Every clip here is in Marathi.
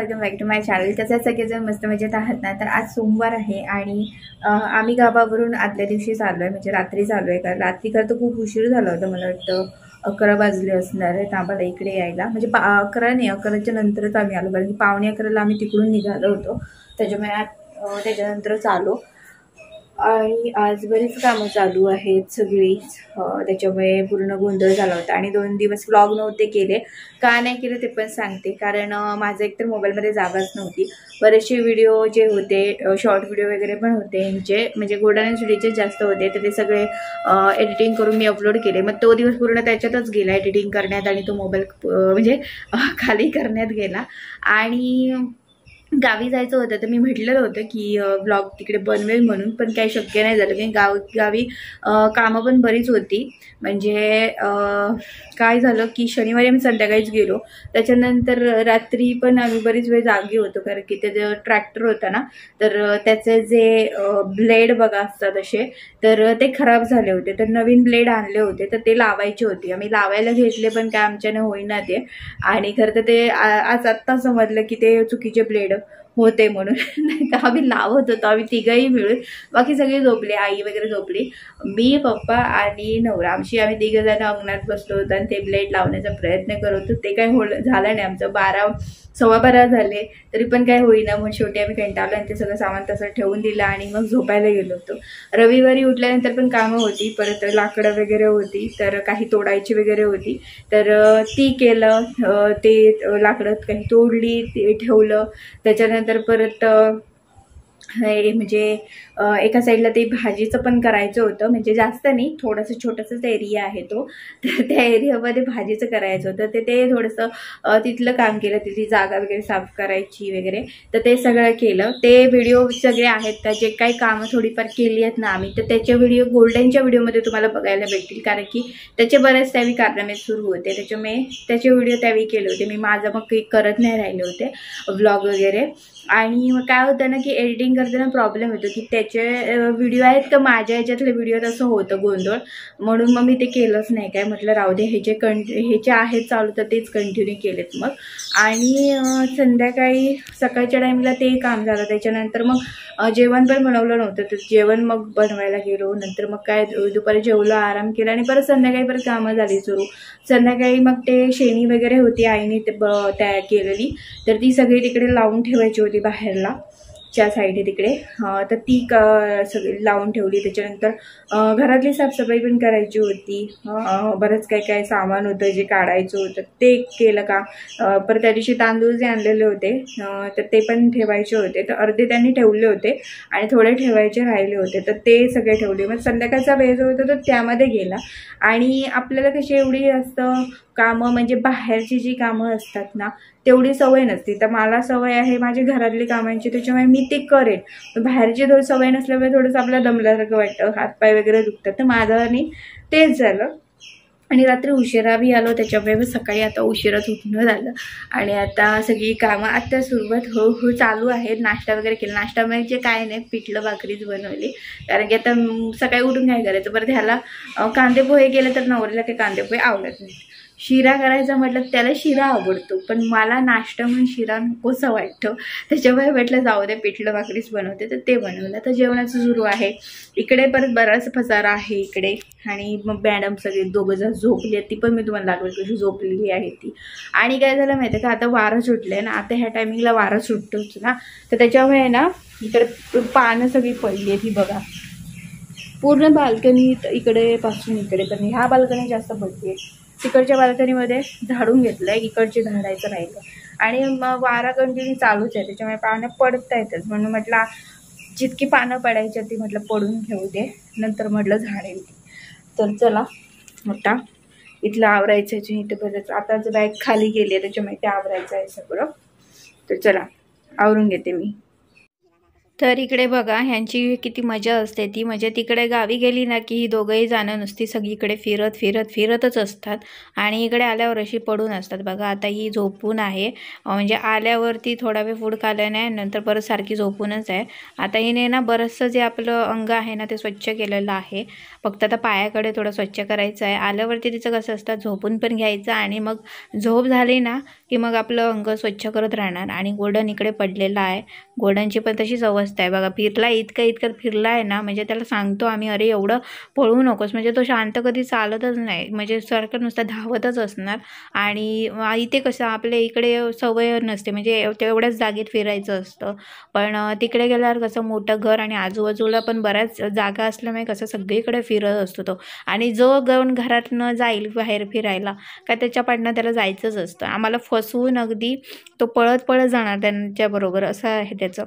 Welcome back to my channel. कसं सगळेजण मस्त मजेत आहात ना? तर आज सोमवार आहे आणि आम्ही गावावरून आदल्या दिवशी चाललो आहे, म्हणजे रात्री चाललो आहे। कारण रात्री तर खूप उशीर झाला होता, मला वाटतं 11 वाजले असणार आहेत आम्हाला इकडे यायला। म्हणजे 11 नाही, 11च्या नंतरच आम्ही आलो, कारण की 11:45ला आम्ही तिकडून निघालो होतो। त्याच्यानंतरच आलो आणि आज बरीच कामं चालू आहेत सगळीच, त्याच्यामुळे पूर्ण गोंधळ झाला होता। आणि 2 दिवस व्लॉग नव्हते केले। का नाही केले ते पण सांगते, कारण माझं एकतर मोबाईलमध्ये जागाच नव्हती। बरेचसे व्हिडिओ जे होते, शॉर्ट व्हिडिओ वगैरे पण होते, म्हणजे गोल्डन स्टुडिओचे जास्त होते, तर ते सगळे एडिटिंग करून मी अपलोड केले। मग तो दिवस पूर्ण त्याच्यातच गेला, एडिटिंग करण्यात आणि तो मोबाईल म्हणजे खाली करण्यात गेला। आणि गावी जायचं होतं, तर मी म्हटलेलं होतं की व्लॉग तिकडे बनवेल म्हणून, पण काही शक्य नाही झालं, कारण गावी कामं पण बरीच होती। म्हणजे काय झालं की शनिवारी आम्ही संध्याकाळीच गेलो, त्याच्यानंतर रात्री पण आम्ही बरीच वेळ जागी होतो, कारण की ते ट्रॅक्टर होता ना, तर त्याचे जे ब्लेड बघा असतात असे, तर ते खराब झाले होते। तर नवीन ब्लेड आणले होते, तर ते लावायचे होते। आम्ही लावायला घेतले, पण काय आमच्याने होईना ते। आणि खरं तर ते आज आत्ता समजलं की ते चुकीचे ब्लेड होते म्हणून। नाही तर आम्ही लावत होतो, आम्ही तिघही मिळून। बाकी सगळे झोपले, आई वगैरे झोपली, मी पप्पा आणि नवरा आम्ही 3 जण अंगणात बसलो होतो आणि ते ब्लेड लावण्याचा प्रयत्न करत होतो। ते काय झालं नाही आमचं। 12-12:15 झाले तरी पण काय होईना। मग शेवटी आम्ही कंटाळलो आणि ते सगळं सामान तसं ठेवून दिलं आणि मग झोपायला गेलो होतो। रविवारी उठल्यानंतर पण कामं होती, परत लाकडं वगैरे होती, तर काही तोडायची वगैरे होती, तर ती केलं। ते लाकडं काही तोडली, ते ठेवलं। त्याच्यानंतर परत म्हणजे एका साईडला ते भाजीचं पण करायचं होतं, म्हणजे जास्त नाही, थोडंसं छोटंसंच एरिया आहे तो, तर त्या एरियामध्ये भाजीचं करायचं होतं। ते थोडंसं तिथलं काम केलं, तिथली जागा वगैरे साफ करायची वगैरे, तर ते सगळं केलं। ते व्हिडिओ सगळे आहेत का, जे काही कामं थोडीफार केली आहेत ना आम्ही, तर त्याचे व्हिडिओ गोल्डनच्या व्हिडिओमध्ये तुम्हाला बघायला भेटतील, कारण की त्याचे बरेच त्यावेळी कारनामे सुरू होते, त्याच्यामुळे त्याचे व्हिडिओ त्यावेळी केले होते मी। माझं मग काही करत नाही राहिले होते व्लॉग वगैरे। आणि मग काय होतं ना की एडिटिंग करताना प्रॉब्लेम होतो की त्याचे व्हिडिओ आहेत का माझ्या ह्याच्यातले व्हिडिओ, तसं होतं गोंधळ, म्हणून मग मी ते केलंच नाही। काय म्हटलं राहू दे, ह्याचे आहेत चालू, तर तेच कंटिन्यू केलेत मग। आणि संध्याकाळी सकाळच्या टाईमला ते काम झालं, त्याच्यानंतर मग जेवण पण बनवलं नव्हतं, तर जेवण मग बनवायला गेलो। नंतर मग काय दुपारी जेवलो, आराम केला, आणि परत संध्याकाळी परत कामं झाली सुरू। संध्याकाळी मग ते शेणी वगैरे होती आईने तयार केलेली, तर ती सगळी तिकडे लावून ठेवायची होती बाहेरला च्या साईडे तिकडे, तर ती सगळी लावून ठेवली। त्याच्यानंतर घरातली साफसफाई पण करायची होती, बरंच काय सामान होतं जे काढायचं होतं, ते केलं का। परत त्या दिवशी तांदूळ जे आणलेले होते, तर ते पण ठेवायचे होते, तर अर्धे त्यांनी ठेवले होते आणि थोडे ठेवायचे राहिले होते, तर ते सगळे ठेवले। मग संध्याकाळचा वेळ जो होता तो त्यामध्ये गेला। आणि आपल्याला कशी एवढी असतं कामं, म्हणजे बाहेरची जी कामं असतात ना तेवढी सवय नसते, तर मला सवय आहे माझी घरातली कामांची, त्याच्यामुळे मी ते करेन। बाहेरची सवय नसल्यामुळे थोडंसं आपल्याला दमल्यासारखं वाटतं, हातपाय वगैरे दुखतात, तर माझं आणि तेच झालं। आणि रात्री उशिरा बी आलो, त्याच्यामुळे सकाळी आता उशिराच उठणं झालं। आणि आता सगळी कामं आता सुरुवात हो चालू आहे। नाश्ता वगैरे केला, नाश्ता म्हणजे काय नाही, पिठलं भाकरीच बनवली, कारण की आता सकाळी उठून काय करायचं। परत ह्याला कांदे पोहे केले तर नवऱ्याला काही कांदे पोहे आवडत नाही। शिरा करायचा म्हटलं त्याला शिरा आवडतो, पण मला नाश्ता म्हणून शिरा नकोसं वाटतं, त्याच्यामुळे म्हटलं जाऊ दे पिठलं भाकरीच बनवते, तर ते बनवलं। तर जेवणाचं सुरू आहे इकडे, परत बराच पसारा आहे इकडे। आणि मग मॅडम सगळे 2 जण झोपली आहेत, ती पण मी तुम्हाला दाखवेल कशी झोपलेली आहे ती। आणि काय झालं माहिती आहे का, आता वारं सुटलंय ना, आता ह्या टायमिंगला वारं सुटतोच ना, तर त्याच्यामुळे ना इकडे पानं सगळी पडली आहेत, ही बघा पूर्ण बाल्कनी इकडे पासून इकडे, पण ह्या बाल्कनी जास्त पडली आहे। तिकडच्या बाल्कनीमध्ये झाडून घेतलंय, इकडचे झाडायचं राहिलं, आणि मग वारा कंटिन्यू चालूच आहे, त्याच्यामुळे पानं पडत आहेतच, म्हणून म्हटलं जितकी पानं पडायची ती म्हटलं पडून घेऊ दे, नंतर म्हटलं झाडेल ती। तर चला मोठा इथलं आवरायचं आहे, इथं बरंच आताच बॅग खाली गेली आहे, त्याच्यामुळे ते आवरायचं आहे सगळं। तर चला आवरून घेते मी। तर इकडे बघा ह्यांची किती मजा असते ती, म्हणजे तिकडे गावी गेली ना की ही दोघंही जाणं नुसती सगळीकडे फिरत फिरत फिरतच असतात आणि इकडे आल्यावर अशी पडून असतात बघा. आता ही झोपून आहे, म्हणजे आल्यावरती थोडा वेळ फूड खाल्लं नाही, नंतर परत सारखी झोपूनच आहे. आता हिने ना बरंचसं जे आपलं अंग आहे ना ते स्वच्छ केलेलं आहे, फक्त आता पायाकडे थोडं स्वच्छ करायचं आहे. आल्यावरती तिचं कसं असतं, झोपून पण घ्यायचं आणि मग झोप झाली ना की मग आपलं अंग स्वच्छ करत राहणार. आणि गोल्डन इकडे पडलेला आहे, गोल्डनची पण तशीच अवस्था आहे बघा. फिरला इतकं फिरला आहे ना, म्हणजे त्याला सांगतो आम्ही अरे एवढं पळू नकोस, म्हणजे तो शांत कधी चालतच नाही, म्हणजे सारखं नुसतं धावतच असणार. आणि इथे कसं आपल्या इकडे सवय नसते, म्हणजे तेवढ्याच जागेत फिरायचं असतं, पण तिकडे गेल्यावर कसं मोठं घर आणि आजूबाजूला पण बऱ्याच जागा असल्यामुळे कसं सगळीकडे फिरत असतो तो. आणि जो गण घरातनं जाईल बाहेर फिरायला का त्याच्यापाडनं त्याला जायचंच असतं. आम्हाला फसवून अगदी तो पळत पळत जाणार त्यांच्याबरोबर, असं आहे त्याचं.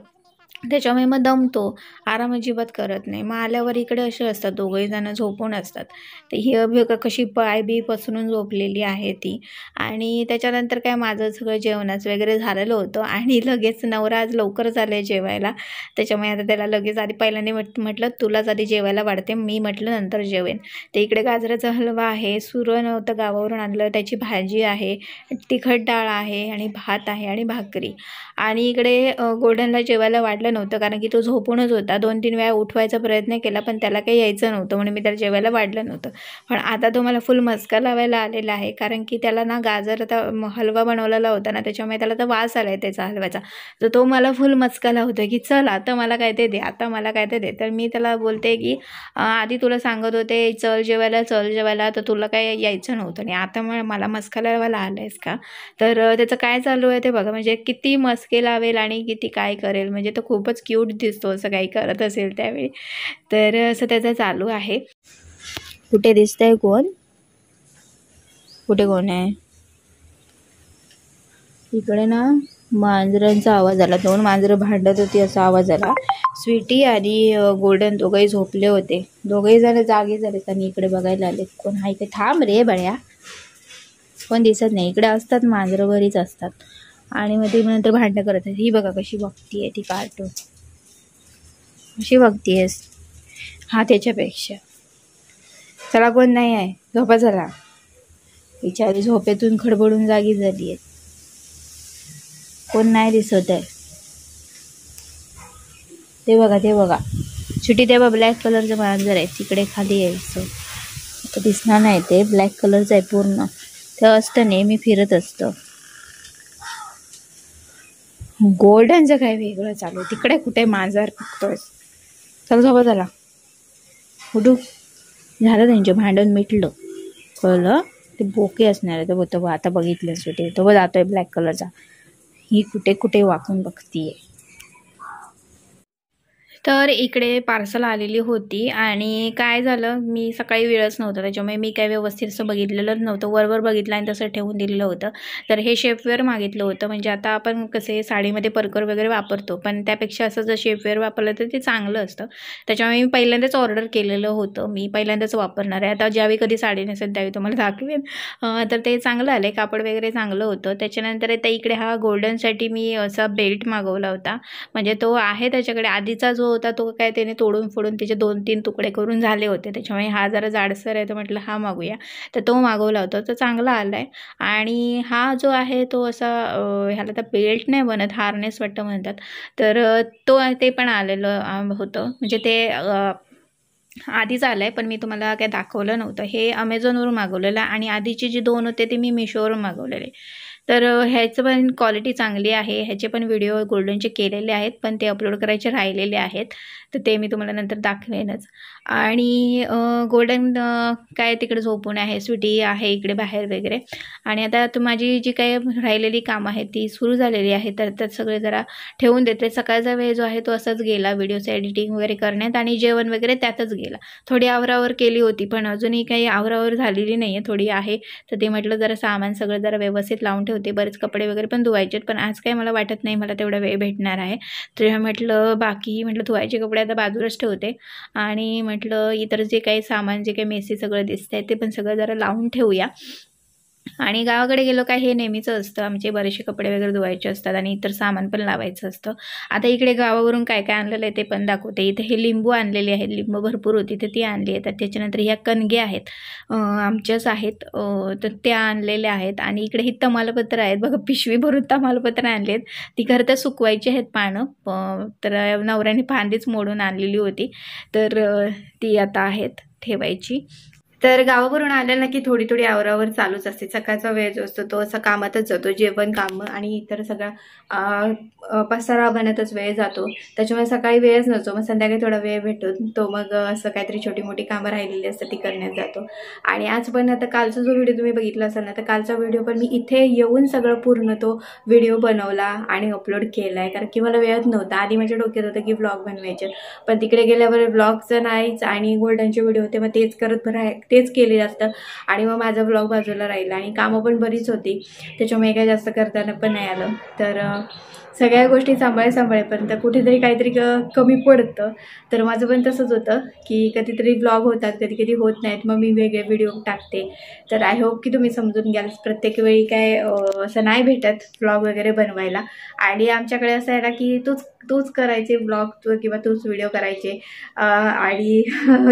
त्याच्यामुळे मग दमतो, आराम अजिबात करत नाही. मग आल्यावर इकडे असे असतात दोघंही जण झोपून असतात. तर ही कशी पाय बी पसरून झोपलेली आहे ती. आणि त्याच्यानंतर काय माझं सगळं जेवणाचं वगैरे झालेलं होतं आणि लगेच नवरा आज लवकर झालं आहे जेवायला, त्याच्यामुळे आता त्याला लगेच आधी पहिल्यांदा म्हटलं तुलाच आधी जेवायला वाढते, मी म्हटलं नंतर जेवेन. ते इकडे गाजराचा हलवा आहे, सुरण होतं गावावरून आणलं, त्याची भाजी आहे, तिखट डाळ आहे आणि भात आहे आणि भाकरी. आणि इकडे गोल्डनला जेवायला वाढलं नव्हतं कारण की तो झोपूनच होता. 2-3 वेळा उठवायचा प्रयत्न केला पण त्याला काही यायचं नव्हतं म्हणून मी त्याला जेवायला वाढलं नव्हतं. पण आता तो मला फुल मस्का लावायला आलेला आहे कारण की त्याला ना गाजर आता हलवा बनवलेला होता ना, त्याच्यामुळे त्याला तर वास आला आहे त्याचा हलव्याचा. तर तो मला फुल मस्का लावतो की चल आता मला काय ते दे, आता मला काय ते दे. तर मी त्याला बोलते की आधी तुला सांगत होते चल जेवायला चल जेवायला, तर तुला काय यायचं नव्हतं आणि आता मला मस्का लावायला आलं आहेस का. तर त्याचं काय चालू आहे ते बघा, म्हणजे किती मस्के लावेल आणि किती काय करेल, म्हणजे तो खूपच क्यूट दिसतो असं काही करत असेल त्यावेळी. तर असं त्याचं चालू आहे. कुठे दिसतंय कोण, कुठे कोण आहे इकडे ना, मांजरांचा आवाज आला, 2 मांजरं भांडत होती असा आवाज आला. स्वीटी आणि गोल्डन दोघंही झोपले होते, दोघंही जण जागे झाले आणि इकडे बघायला आले कोण आहे ते. थांब रे बळ्या, कोण दिसत नाही इकडे, असतात मांजरं बरीच असतात. आणि मग ती नंतर भांडणं करत आहे. ही बघा कशी बघतीये ती कार्टून, कशी बघतीयस हा त्याच्यापेक्षा. चला कोण नाही आहे, झोपा चला. बिचारी झोपेतून खडबडून जागी झाली आहे, कोण नाही दिसत आहे. ते बघा ते बघा सुटी, ते बघा ब्लॅक कलरचं मांजर आहे तिकडे खाली यायचं, आता दिसणार नाही, ते ब्लॅक कलरचं आहे पूर्ण, ते असतं नेहमी फिरत असतं. गोल्डनचं काय वेगळं चालू आहे तिकडे, कुठे मांजर बघतोय. चल झोपा झाला, उठू. झालं त्यांचे भांडण मिटलं, कळलं. ते बोके असणार आहे, तो तो आता बघितलं सुटे, तो जातोय ब्लॅक कलरचा. ही कुठे कुठे वाकून बघतीये. तर इकडे पार्सल आलेली होती आणि काय झालं, मी सकाळी वेळच नव्हता त्याच्यामुळे मी काय व्यवस्थित असं बघितलेलं नव्हतं, वरवर बघितलं आणि तसं ठेवून दिलेलं होतं. तर हे शेपवेअर मागितलं होतं, म्हणजे आता आपण कसे साडीमध्ये परकर वगैरे वापरतो, पण त्यापेक्षा असं जर शेपवेअर वापरलं तर ते चांगलं असतं. त्याच्यामुळे मी पहिल्यांदाच ऑर्डर केलेलं होतं, मी पहिल्यांदाच वापरणार आहे. आता ज्यावेळी कधी साडी नसेल त्यावेळी तुम्हाला दाखवेन. तर ते चांगलं आलं आहे, कापड वगैरे चांगलं होतं. त्याच्यानंतर आता इकडे हा गोल्डनसाठी मी असा बेल्ट मागवला होता, म्हणजे तो आहे त्याच्याकडे. आधीचा जो होता तो काय त्याने तोडून फोडून त्याचे 2-3 तुकडे करून झाले होते, त्याच्यामुळे हा जरा जाडसर आहे, तर म्हटलं हा मागूया. तर तो मागवला होता, तो चांगला आला आहे. आणि हा जो आहे तो असा ह्याला तर बेल्ट नाही बनत, हार्नेस वाटतं म्हणतात. तर तो ते पण आलेलं होतं, म्हणजे ते आधीच आलं आहे पण मी तुम्हाला काय दाखवलं नव्हतं. हे अमेझॉनवरून मागवलेलं आणि आधीचे जे 2 होते ते मी मिशोवरून मागवलेले. तर ह्याचं पण क्वालिटी चांगली आहे. ह्याचे पण व्हिडिओ गोल्डनचे केलेले आहेत, पण ते अपलोड करायचे राहिलेले आहेत, तर ते मी तुम्हाला नंतर दाखवेनच. आणि गोल्डन काय तिकडे झोपून आहे, स्वीटी आहे इकडे बाहेर वगैरे. आणि आता माझी जी काही राहिलेली कामं आहेत ती सुरू झालेली आहे, तर त्यात सगळे जरा ठेवून देते. सकाळचा वेळ जो आहे तो असाच गेला व्हिडिओचं एडिटिंग वगैरे करण्यात आणि जेवण वगैरे त्यातच गेला. थोडी आवरावर केली होती पण अजूनही काही आवरावर झालेली नाही आहे, थोडी आहे. तर ते म्हटलं जरा सामान सगळं जरा व्यवस्थित लावून ठेवते, बरेच कपडे वगैरे पण धुवायचे आहेत, पण आज काही मला वाटत नाही मला तेवढा वेळ भेटणार आहे. तर म्हटलं बाकी म्हटलं धुवायचे कपडे आता बाजूलाच ठेवते आणि म्हटलं इतर जे काही सामान जे काही मेसी सगळं दिसतंय ते पण सगळं जरा लावून ठेवूया. आणि गावाकडे गेलो काय हे नेहमीचं असतं, आमचे बरेचसे कपडे वगैरे धुवायचे असतात आणि इतर सामान पण लावायचं असतं. आता इकडे गावावरून काय काय आणलेलं आहे ते पण दाखवते. इथे हे लिंबू आणलेले आहेत, लिंबू भरपूर होती तर ती आणली आहेत. त्याच्यानंतर ह्या कणगे आहेत, आमच्याच आहेत, तर त्या आणलेल्या आहेत. आणि इकडे ही तमालपत्र आहेत बघा, पिशवी भरून तमालपत्र आणली आहेत. ती खरं तर सुकवायची आहेत पानं, तर नवऱ्याने फांदीच मोडून आणलेली होती, तर ती आता आहेत ठेवायची. तर गावावरून आल्याला की थोडी थोडी आवरावर चालूच असते. सकाळचा वेळ जो असतो तो असा कामातच जातो, जेवण काम आणि इतर सगळा पसारा बनतच वेळ जातो. त्याच्यामुळे सकाळी वेळच नसतो, मग संध्याकाळी थोडा वेळ भेटतो तो मग असं काहीतरी छोटी मोठी कामं राहिलेली असतात ती करण्यात जातो. आणि आज पण आता कालचा जो व्हिडिओ तुम्ही बघितला असाल ना, तर कालचा व्हिडिओ पण मी इथे येऊन सगळं पूर्ण तो व्हिडिओ बनवला आणि अपलोड केला आहे, कारण की मला वेळच नव्हता. आधी माझ्या डोक्यात होतं की व्लॉग बनवायचे, पण तिकडे गेल्यावर व्लॉगचं नाहीच आणि गोल्डनचे व्हिडिओ होते, मग तेच करत तेच केले जास्त. आणि मग माझा व्लॉग बाजूला राहिला आणि कामं पण बरीच होती, त्याच्यामुळे काही जास्त करताना पण नाही आलं. तर सगळ्या गोष्टी सांभाळेपर्यंत कुठेतरी काहीतरी कमी पडतं. तर माझं पण तसंच होतं की कधीतरी व्लॉग होतात, कधी कधी होत नाहीत, मग मी वेगळे व्हिडिओ टाकते. तर आय होप की तुम्ही समजून घ्याल, प्रत्येक वेळी काय असं नाही भेटत व्लॉग वगैरे बनवायला. आणि आमच्याकडे असं आहे ना की तूच करायचे व्लॉग किंवा तूच व्हिडिओ करायचे, आणि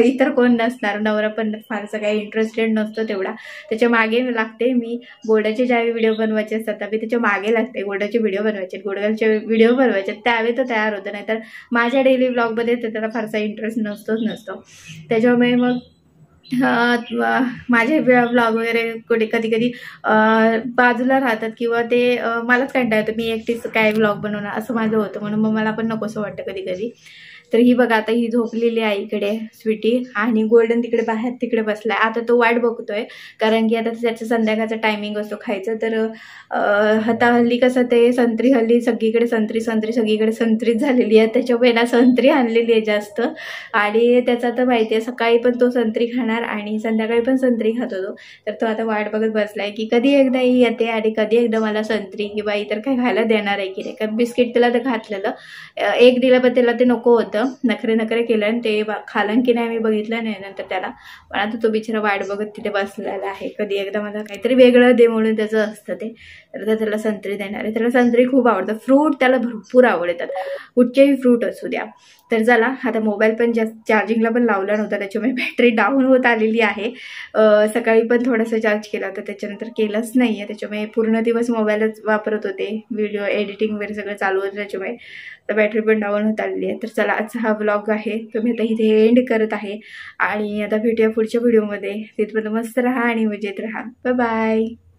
इतर कोण नसणार, नवरा पण फारसं काही इंटरेस्टेड नसतो तेवढा. त्याच्या मागे लागते मी. गोल्डाचे ज्यावेळी व्हिडिओ बनवायचे असतात त्यावेळी त्याच्या मागे लागते, गोल्डाचे व्हिडिओ बनवायचे, गोल्डचे व्हिडिओ बनवायचे, त्यावेळी तो तयार होतं. नाहीतर माझ्या डेली व्लॉगमध्ये त्याला फारसा इंटरेस्ट नसतो. त्याच्यामुळे मग माझे व्लॉग वगैरे कधी कधी बाजूला राहतात किंवा ते मलाच कंटाळा येतो, मी एकटीच काय व्लॉग बनवणार असं माझं होतं, म्हणून मग मला पण नकोसं वाटतं कधी कधी. तर ही बघा आता ही झोपलेली आहे इकडे स्वीटी, आणि गोल्डन तिकडे बाहेर तिकडे बसलाय. आता तो वाट बघतोय, कारण की आता त्याचं संध्याकाळचा टायमिंग असतो खायचं. तर आता हल्ली कसं ते संत्री, हल्ली सगळीकडे संत्री सगळीकडे संत्रीच झालेली आहे, त्याच्यामुळे ना संत्री आणलेली आहे जास्त. आणि त्याचा तर माहिती आहे, सकाळी पण तो संत्री खाणार आणि संध्याकाळी पण संत्री खात होतो. तर तो आता वाट बघत बसलाय की कधी एकदा ही येते आणि कधी एकदा मला संत्री किंवा इतर काही खायला देणार आहे की नाही. कारण बिस्किट त्याला तर घातलेलं, एक दिलं पण त्याला ते नको होतं, नखरे केलं आणि ते खालन की नाही मी बघितलं नाही नंतर त्याला. पण आता तो बिचारा वाट बघत तिथे बसलेला आहे, कधी एकदा मला काहीतरी वेगळं दे म्हणून त्याचं असतं ते. तर त्याला संत्री देणार आहे. त्याला संत्री खूप आवडतं, फ्रूट त्याला भरपूर आवडतात, कुठचेही फ्रूट असू द्या. तर चला, आता मोबाईल पण जास्त चार्जिंगला पण लावला नव्हता, त्याच्यामुळे बॅटरी डाऊन होत आलेली आहे. सकाळी पण थोडंसं चार्ज केला होता, त्याच्यानंतर केलंच नाही आहे. त्याच्यामुळे पूर्ण दिवस मोबाईलच वापरत होते, व्हिडिओ एडिटिंग वगैरे सगळं चालू होतं, त्याच्यामुळे तर बॅटरी पण डाऊन होत आलेली आहे. तर चला, आजचा हा व्लॉग आहे तो मी आता इथे एंड करत आहे, आणि आता भेटूया पुढच्या व्हिडिओमध्ये. तिथपर्यंत मस्त राहा आणि मजेत राहा. Bye bye.